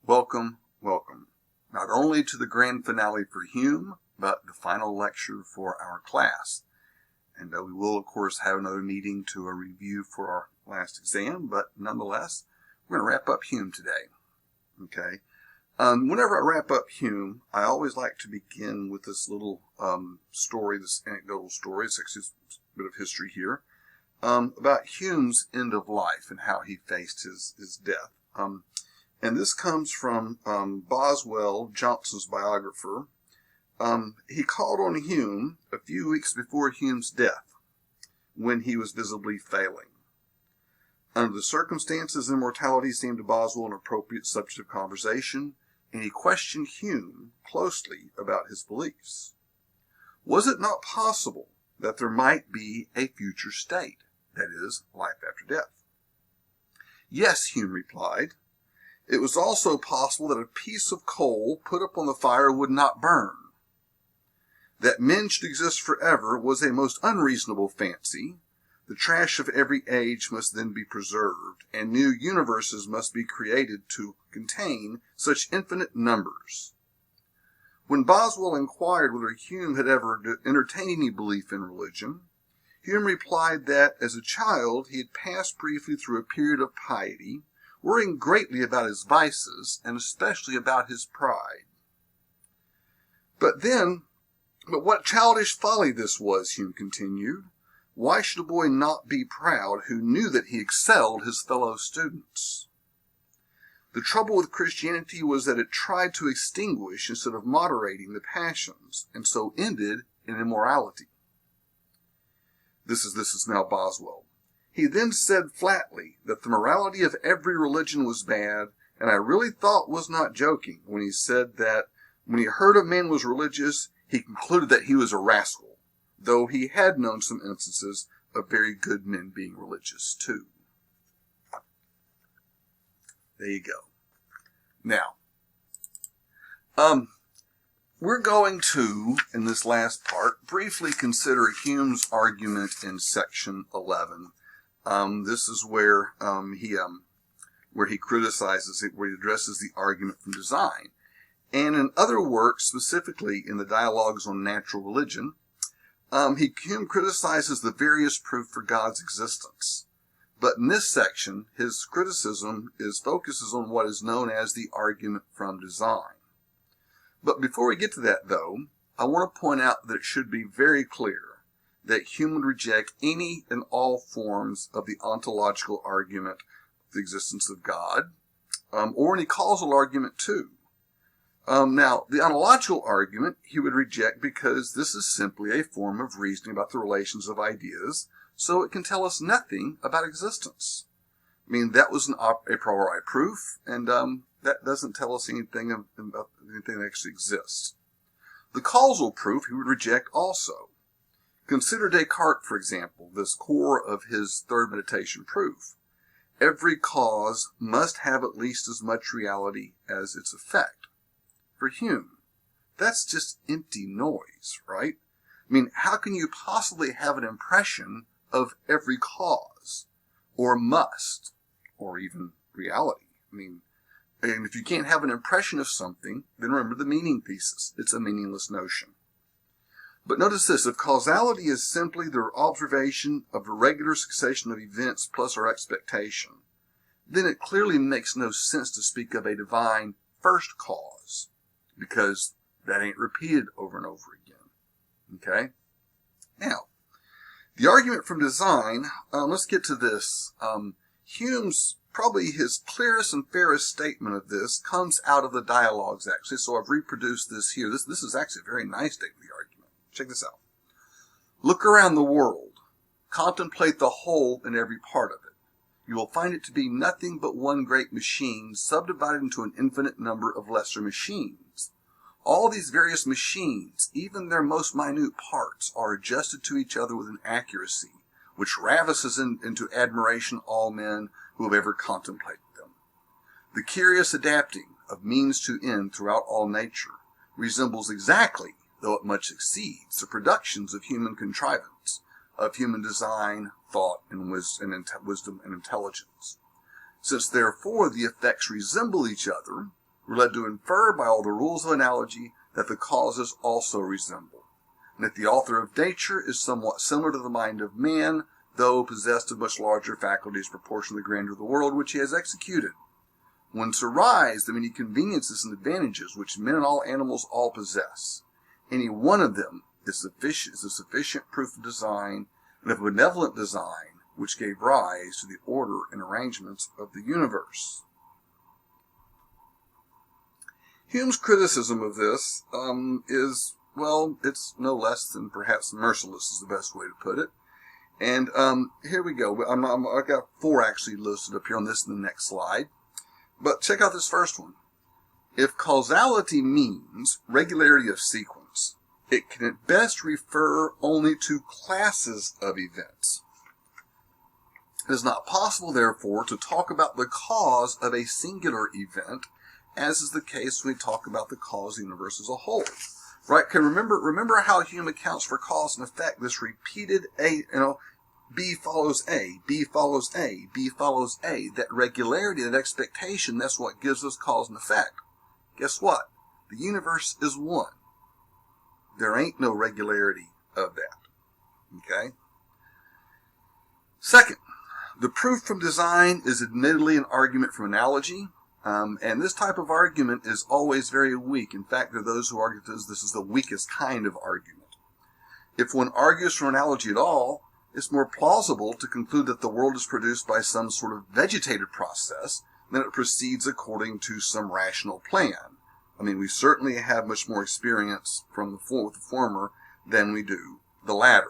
Welcome, welcome, not only to the grand finale for Hume, but the final lecture for our class. And we will, of course, have another meeting to review for our last exam, but nonetheless, we're going to wrap up Hume today. Okay. Whenever I wrap up Hume, I always like to begin with this little story, this anecdotal story. It's actually a bit of history here, about Hume's end of life and how he faced his death. And this comes from Boswell, Johnson's biographer. He called on Hume a few weeks before Hume's death, when he was visibly failing. Under the circumstances, immortality seemed to Boswell an appropriate subject of conversation, and he questioned Hume closely about his beliefs. Was it not possible that there might be a future state, that is, life after death? Yes, Hume replied. It was also possible that a piece of coal put up on the fire would not burn. That men should exist forever was a most unreasonable fancy. The trash of every age must then be preserved, and new universes must be created to contain such infinite numbers. When Boswell inquired whether Hume had ever entertained any belief in religion, Hume replied that as a child he had passed briefly through a period of piety, worrying greatly about his vices, and especially about his pride. But what childish folly this was, Hume continued. Why should a boy not be proud who knew that he excelled his fellow students? The trouble with Christianity was that it tried to extinguish instead of moderating the passions, and so ended in immorality. This is now Boswell. He then said flatly that the morality of every religion was bad, and I really thought was not joking when he said that when he heard a man was religious, he concluded that he was a rascal, though he had known some instances of very good men being religious too. There you go. Now, we're going to, in this last part, briefly consider Hume's argument in section 11. This is where he criticizes it, where he addresses the argument from design. And in other works, specifically in the Dialogues on Natural Religion, Hume criticizes the various proof for God's existence. But in this section, his criticism focuses on what is known as the argument from design. But before we get to that, though, I want to point out that it should be very clear that Hume would reject any and all forms of the ontological argument of the existence of God, or any causal argument too. Now, the ontological argument he would reject because this is simply a form of reasoning about the relations of ideas, so it can tell us nothing about existence. I mean, that was a priori proof, and that doesn't tell us anything about anything that actually exists. The causal proof he would reject also. Consider Descartes, for example, this core of his third meditation proof. Every cause must have at least as much reality as its effect. For Hume, that's just empty noise, right? I mean, how can you possibly have an impression of every cause, or must, or even reality? I mean, and if you can't have an impression of something, then remember the meaning thesis. It's a meaningless notion. But notice this, if causality is simply the observation of a regular succession of events plus our expectation, then it clearly makes no sense to speak of a divine first cause, because that ain't repeated over and over again. Okay? Now, the argument from design, let's get to this. Hume's, probably his clearest and fairest statement of this comes out of the Dialogues, actually, so I've reproduced this here. This is actually a very nice statement of the argument. Check this out. Look around the world. Contemplate the whole and every part of it. You will find it to be nothing but one great machine subdivided into an infinite number of lesser machines. All these various machines, even their most minute parts, are adjusted to each other with an accuracy which ravises into admiration all men who have ever contemplated them. The curious adapting of means to end throughout all nature resembles exactly, though it much exceeds, the productions of human contrivance, of human design, thought, and wisdom and intelligence. Since therefore the effects resemble each other, we're led to infer by all the rules of analogy that the causes also resemble, and that the author of nature is somewhat similar to the mind of man, though possessed of much larger faculties proportionally to the grandeur of the world which he has executed. Whence arise the many conveniences and advantages which men and all animals all possess. Any one of them is a sufficient proof of design, and of a benevolent design, which gave rise to the order and arrangements of the universe. Hume's criticism of this is, well, it's no less than perhaps merciless is the best way to put it. And here we go. I've got 4 actually listed up here on this in the next slide. But check out this first one. If causality means regularity of sequence, it can at best refer only to classes of events. It is not possible, therefore, to talk about the cause of a singular event, as is the case when we talk about the cause of the universe as a whole. Right? Okay, remember how Hume accounts for cause and effect, this repeated B follows A, B follows A, B follows A. That regularity, that expectation, that's what gives us cause and effect. Guess what? The universe is one. There ain't no regularity of that. Okay? Second, the proof from design is admittedly an argument from analogy, and this type of argument is always very weak. In fact, there are those who argue this is the weakest kind of argument. If one argues from analogy at all, it's more plausible to conclude that the world is produced by some sort of vegetative process than it proceeds according to some rational plan. I mean, we certainly have much more experience with the former than we do the latter.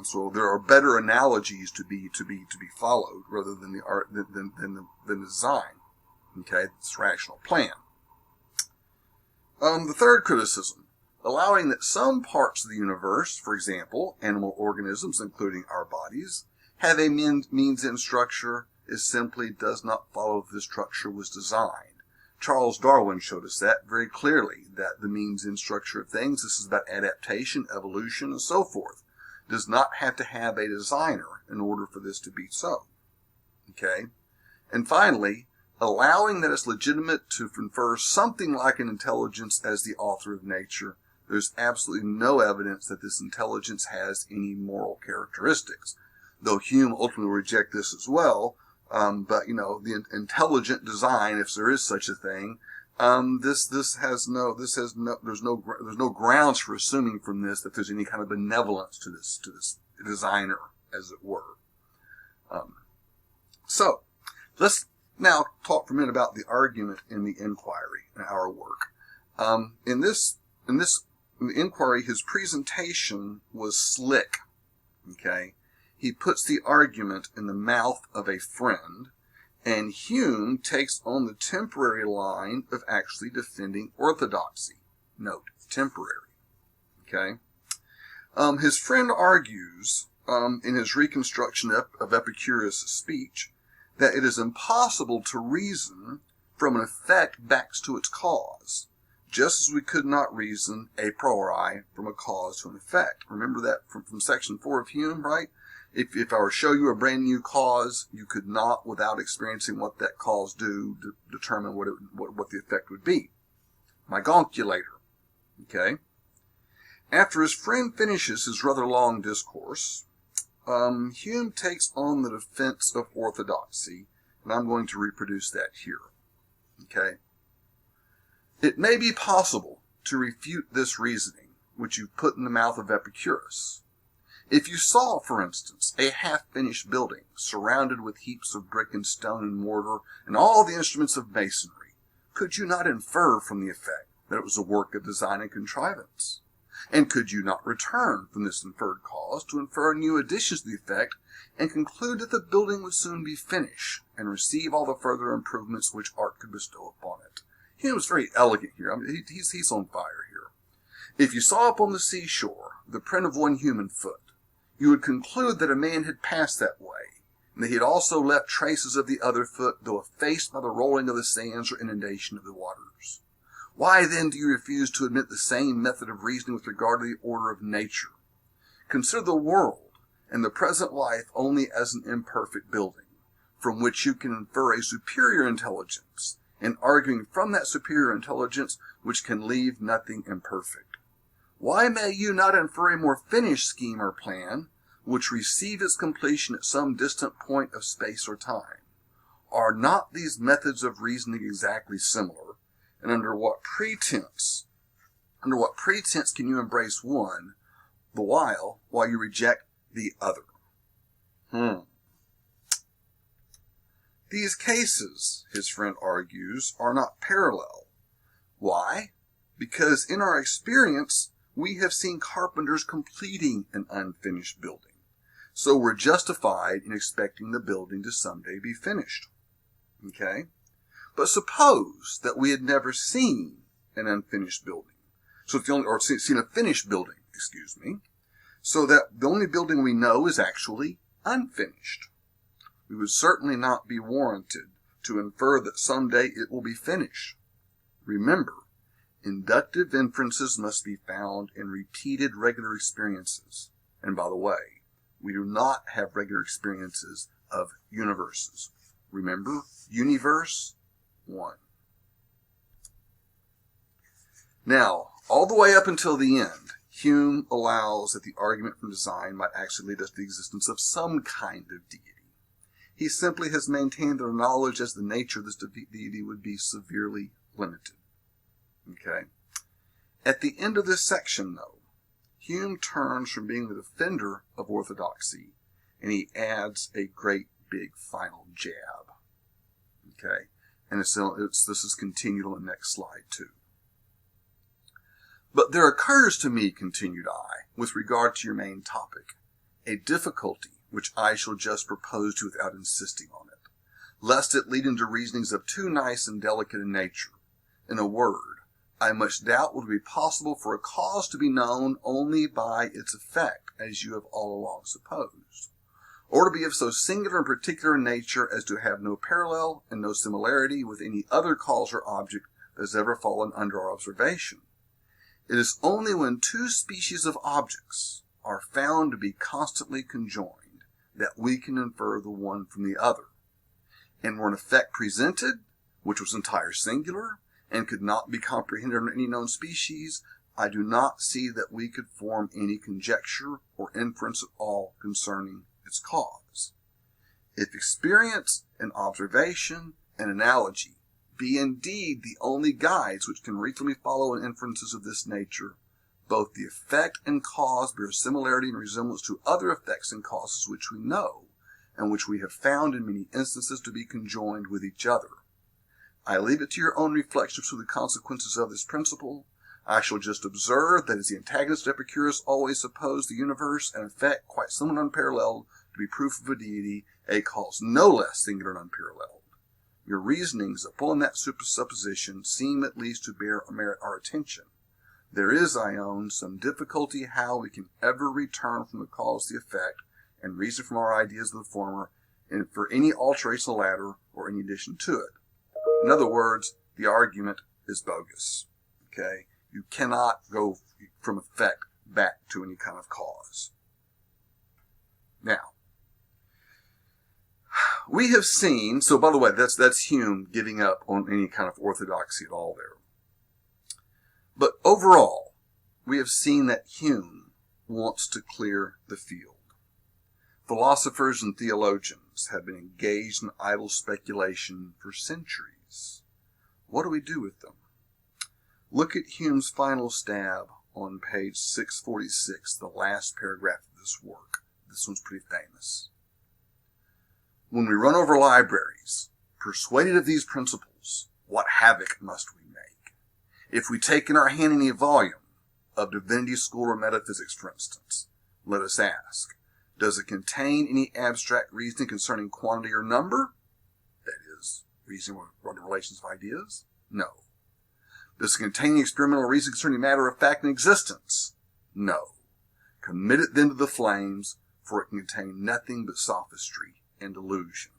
So there are better analogies to be followed rather than the design. Okay, it's rational plan. The third criticism. Allowing that some parts of the universe, for example, animal organisms, including our bodies, have a means and structure, it simply does not follow that the structure was designed. Charles Darwin showed us that very clearly, that the means and structure of things, this is about adaptation, evolution, and so forth, does not have to have a designer in order for this to be so. Okay? And finally, allowing that it's legitimate to infer something like an intelligence as the author of nature, there's absolutely no evidence that this intelligence has any moral characteristics. Though Hume ultimately will reject this as well, but the intelligent design, if there is such a thing, there's no grounds for assuming from this that there's any kind of benevolence to this designer, as it were. So let's now talk for a minute about the argument in the Enquiry, in our work. In the Enquiry, his presentation was slick. Okay, he puts the argument in the mouth of a friend, and Hume takes on the temporary line of actually defending orthodoxy. Note, temporary. Okay, his friend argues in his reconstruction of Epicurus' speech that it is impossible to reason from an effect back to its cause, just as we could not reason a priori from a cause to an effect. Remember that from section 4 of Hume, right? If I were to show you a brand new cause, you could not, without experiencing what that cause determine what the effect would be. My gonculator. Okay? After his friend finishes his rather long discourse, Hume takes on the defense of orthodoxy, and I'm going to reproduce that here. Okay? It may be possible to refute this reasoning, which you put in the mouth of Epicurus. If you saw, for instance, a half-finished building surrounded with heaps of brick and stone and mortar and all the instruments of masonry, could you not infer from the effect that it was a work of design and contrivance? And could you not return from this inferred cause to infer new additions to the effect and conclude that the building would soon be finished and receive all the further improvements which art could bestow upon it? Hume's very elegant here. I mean, he's on fire here. If you saw upon the seashore the print of one human foot, you would conclude that a man had passed that way, and that he had also left traces of the other foot, though effaced by the rolling of the sands or inundation of the waters. Why then do you refuse to admit the same method of reasoning with regard to the order of nature? Consider the world and the present life only as an imperfect building, from which you can infer a superior intelligence, and arguing from that superior intelligence which can leave nothing imperfect. Why may you not infer a more finished scheme or plan, which received its completion at some distant point of space or time? Are not these methods of reasoning exactly similar? And under what pretense can you embrace one, while you reject the other? These cases, his friend argues, are not parallel. Why? Because in our experience, we have seen carpenters completing an unfinished building. So we're justified in expecting the building to someday be finished. Okay? But suppose that we had never seen an unfinished building. So it's the only, or seen a finished building, so that the only building we know is actually unfinished. We would certainly not be warranted to infer that someday it will be finished. Remember, inductive inferences must be found in repeated regular experiences. And by the way, we do not have regular experiences of universes. Remember, universe 1. Now, all the way up until the end, Hume allows that the argument from design might actually lead us to the existence of some kind of deity. He simply has maintained that our knowledge as the nature of this deity would be severely limited. Okay? At the end of this section, though, Hume turns from being the defender of orthodoxy, and he adds a great big final jab. Okay? And this is continued on the next slide, too. But there occurs to me, continued I, with regard to your main topic, a difficulty which I shall just propose to without insisting on it, lest it lead into reasonings of too nice and delicate a nature. In a word, I much doubt would it be possible for a cause to be known only by its effect, as you have all along supposed, or to be of so singular and particular a nature as to have no parallel and no similarity with any other cause or object that has ever fallen under our observation. It is only when two species of objects are found to be constantly conjoined that we can infer the one from the other. And were an effect presented, which was entire singular, and could not be comprehended under any known species, I do not see that we could form any conjecture or inference at all concerning its cause. If experience and observation and analogy be indeed the only guides which can reasonably follow in inferences of this nature, both the effect and cause bear similarity and resemblance to other effects and causes which we know, and which we have found in many instances to be conjoined with each other. I leave it to your own reflections of the consequences of this principle. I shall just observe that as the antagonist of Epicurus always supposed the universe and effect quite similar and unparalleled to be proof of a deity, a cause no less singular and unparalleled. Your reasonings upon that supposition seem at least to merit our attention. There is, I own, some difficulty how we can ever return from the cause to the effect, and reason from our ideas of the former, and for any alteration of the latter, or any addition to it. In other words, the argument is bogus. Okay? You cannot go from effect back to any kind of cause. Now, we have seen, so by the way, that's Hume giving up on any kind of orthodoxy at all there. But overall, we have seen that Hume wants to clear the field. Philosophers and theologians have been engaged in idle speculation for centuries. What do we do with them? Look at Hume's final stab on page 646, the last paragraph of this work. This one's pretty famous. When we run over libraries, persuaded of these principles, what havoc must we make? If we take in our hand any volume of divinity, school, or metaphysics, for instance, let us ask, does it contain any abstract reasoning concerning quantity or number? That is, reasoning about the relations of ideas? No. Does it contain any experimental reasoning concerning matter of fact and existence? No. Commit it then to the flames, for it can contain nothing but sophistry and delusion.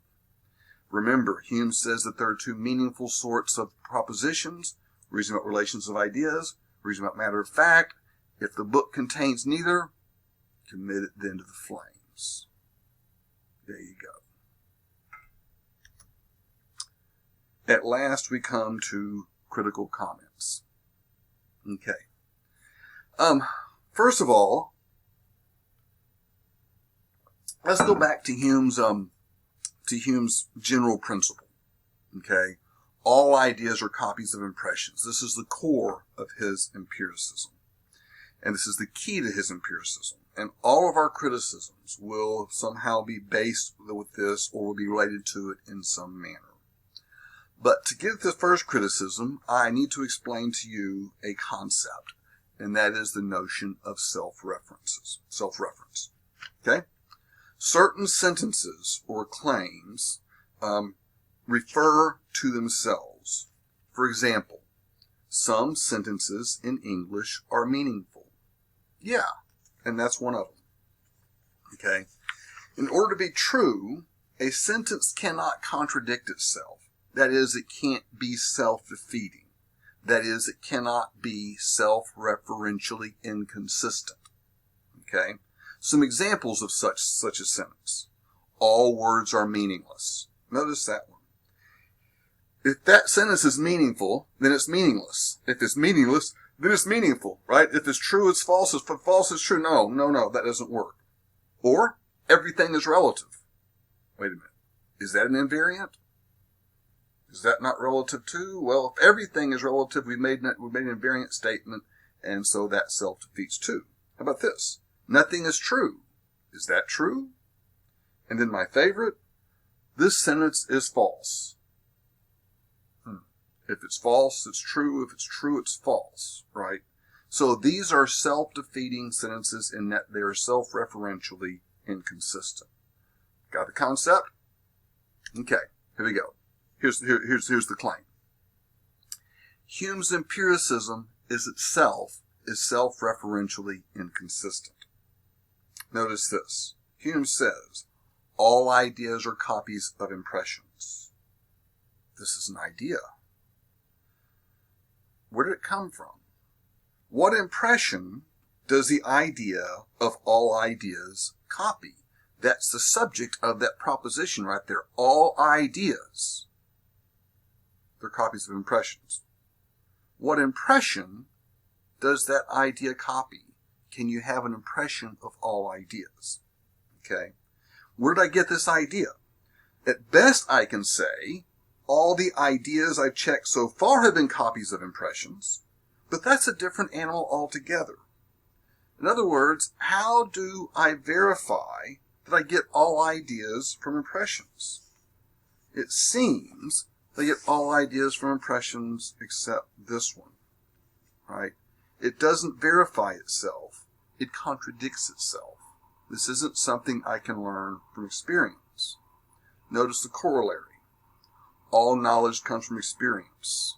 Remember, Hume says that there are two meaningful sorts of propositions: reason about relations of ideas, reason about matter of fact. If the book contains neither, commit it then to the flames. There you go. at last we come to critical comments. Okay. First of all, let's go back to Hume's general principle. Okay. All ideas are copies of impressions. This is the core of his empiricism. And this is the key to his empiricism. And all of our criticisms will somehow be based with this or will be related to it in some manner. But to get the first criticism, I need to explain to you a concept, and that is the notion of self-reference. Okay? Certain sentences or claims refer to themselves. For example, some sentences in English are meaningful. Yeah, and that's one of them. Okay? In order to be true, a sentence cannot contradict itself. That is, it can't be self-defeating. That is, it cannot be self-referentially inconsistent. Okay? Some examples of such a sentence. All words are meaningless. Notice that one. If that sentence is meaningful, then it's meaningless. If it's meaningless, then it's meaningful, right? If it's true, it's false. If false, it's true. No, that doesn't work. Or, everything is relative. Wait a minute. Is that an invariant? Is that not relative to? Well, if everything is relative, we made an invariant statement, and so that self-defeats too. How about this? Nothing is true. Is that true? And then my favorite, this sentence is false. If it's false, it's true. If it's true, it's false, right? So these are self-defeating sentences in that they are self-referentially inconsistent. Got the concept? Okay, here we go. Here's the claim. Hume's empiricism is self-referentially inconsistent. Notice this. Hume says, all ideas are copies of impressions. This is an idea. Where did it come from? What impression does the idea of all ideas copy? That's the subject of that proposition right there. All ideas. They're copies of impressions. What impression does that idea copy? Can you have an impression of all ideas? Okay. Where did I get this idea? At best I can say, all the ideas I've checked so far have been copies of impressions, but that's a different animal altogether. In other words, how do I verify that I get all ideas from impressions? It seems that I get all ideas from impressions except this one, right? It doesn't verify itself. It contradicts itself. This isn't something I can learn from experience. Notice the corollary. All knowledge comes from experience.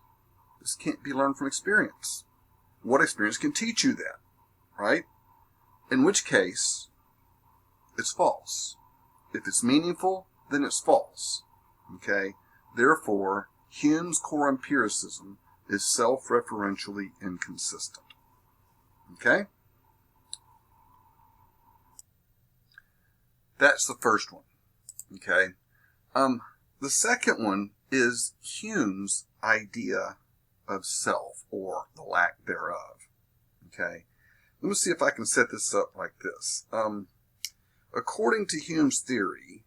This can't be learned from experience. What experience can teach you that, right? In which case, it's false. If it's meaningful, then it's false. Okay? Therefore, Hume's core empiricism is self-referentially inconsistent. Okay? That's the first one. Okay? The second one is Hume's idea of self, or the lack thereof. Okay? Let me see if I can set this up like this. According to Hume's theory,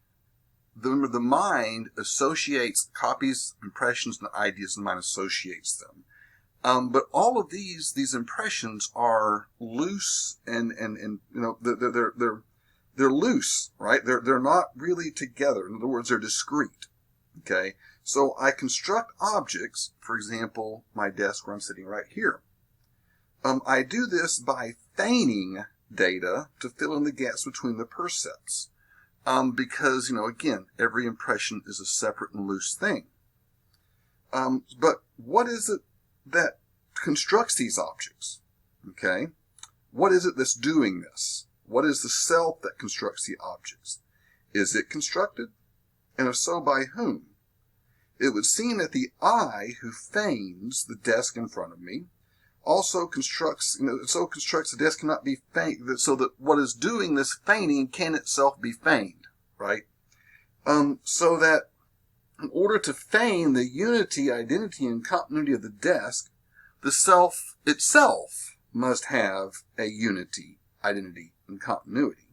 the mind associates copies, impressions, and ideas, and the mind associates them. But all of these impressions are loose and they're loose, right? They're not really together. In other words, they're discrete. Okay? So I construct objects, for example, my desk where I'm sitting right here. I do this by feigning data to fill in the gaps between the percepts. Because, again, every impression is a separate and loose thing. But what is it that constructs these objects? Okay? What is it that's doing this? What is the self that constructs the objects? Is it constructed? And if so, by whom? It would seem that the I who feigns the desk in front of me also constructs, the desk cannot be feigned, so that what is doing this feigning can itself be feigned, right? So that In order to feign the unity, identity, and continuity of the desk, the self itself must have a unity, identity, and continuity.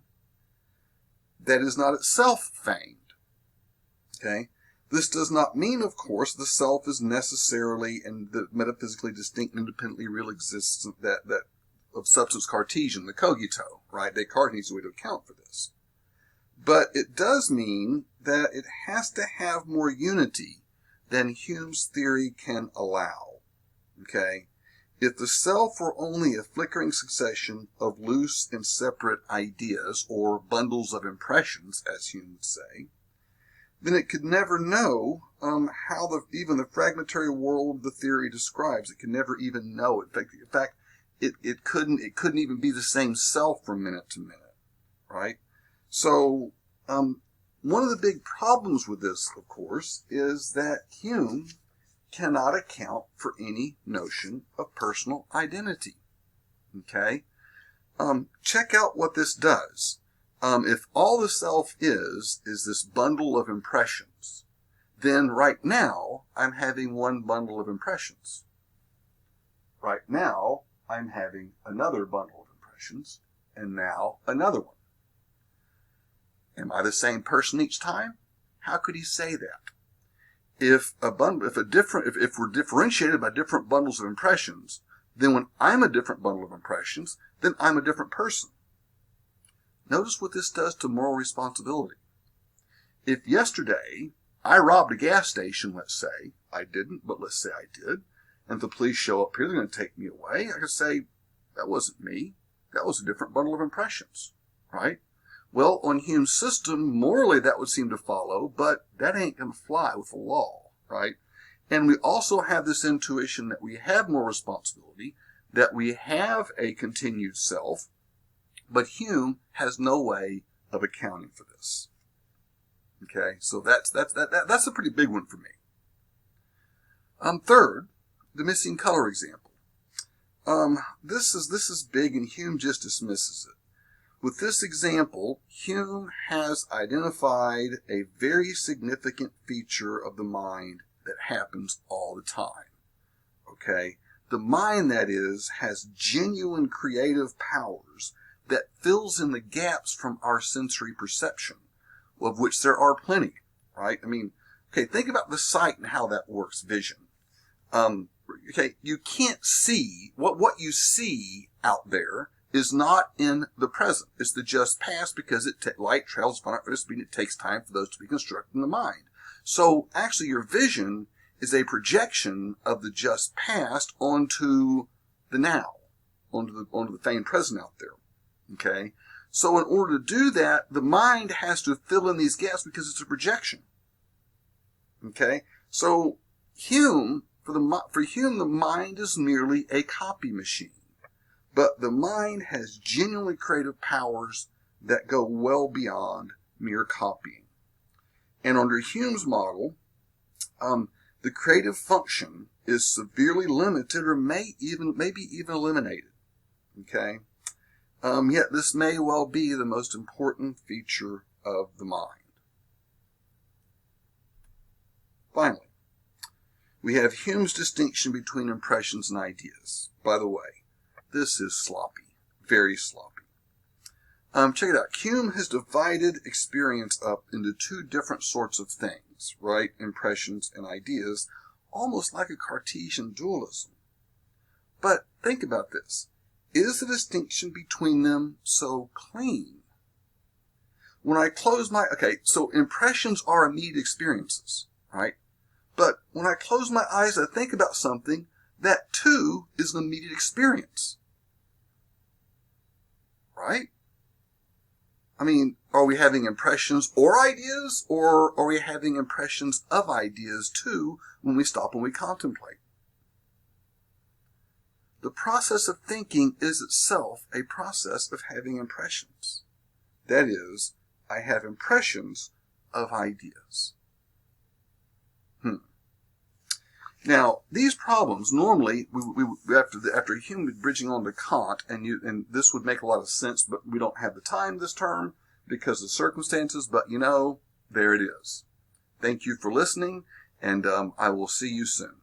That is not itself feigned. Okay? This does not mean, of course, the self is necessarily and the metaphysically distinct, independently real existence that of substance Cartesian, the cogito, right? Descartes needs a way to account for this. But it does mean that it has to have more unity than Hume's theory can allow. Okay? If the self were only a flickering succession of loose and separate ideas, or bundles of impressions, as Hume would say, then it could never know how even the fragmentary world the theory describes. It could never even know it. In fact, it couldn't even be the same self from minute to minute, right? So one of the big problems with this, of course, is that Hume cannot account for any notion of personal identity. Okay? Check out what this does. If all the self is this bundle of impressions, then right now I'm having one bundle of impressions. Right now I'm having another bundle of impressions, and now another one. Am I the same person each time? How could he say that? If we're differentiated by different bundles of impressions, then when I'm a different bundle of impressions, then I'm a different person. Notice what this does to moral responsibility. If yesterday I robbed a gas station, let's say, I didn't, but let's say I did, and the police show up here, they're going to take me away, I could say, that wasn't me. That was a different bundle of impressions, right? Well, on Hume's system, morally that would seem to follow, but that ain't going to fly with the law, right? And we also have this intuition that we have more responsibility, that we have a continued self, but Hume has no way of accounting for this. Okay, so that's a pretty big one for me. Third, the missing color example. This is big, and Hume just dismisses it. With this example, Hume has identified a very significant feature of the mind that happens all the time. Okay? The mind, that is, has genuine creative powers that fills in the gaps from our sensory perception, of which there are plenty, right? I mean, okay, think about the sight and how that works, vision. Okay, you can't see, what you see out there is not in the present. It's the just past, because light travels finite rate of speed, and it takes time for those to be constructed in the mind. So actually your vision is a projection of the just past onto the now, onto the feigned present out there. Okay? So in order to do that, the mind has to fill in these gaps because it's a projection. Okay? So for Hume, the mind is merely a copy machine. But the mind has genuinely creative powers that go well beyond mere copying. And under Hume's model, the creative function is severely limited, or maybe even eliminated. Okay? Yet this may well be the most important feature of the mind. Finally, we have Hume's distinction between impressions and ideas. By the way, this is sloppy, very sloppy. Check it out. Hume has divided experience up into two different sorts of things, right? Impressions and ideas, almost like a Cartesian dualism. But think about this. Is the distinction between them so clean? When I close so impressions are immediate experiences, right? But when I close my eyes and I think about something, that too is an immediate experience. Right? I mean, are we having impressions or ideas, or are we having impressions of ideas too when we stop and we contemplate? The process of thinking is itself a process of having impressions. That is, I have impressions of ideas. Now, these problems, normally, after Hume bridging on to Kant, and this would make a lot of sense, but we don't have the time this term because of circumstances, but there it is. Thank you for listening, and I will see you soon.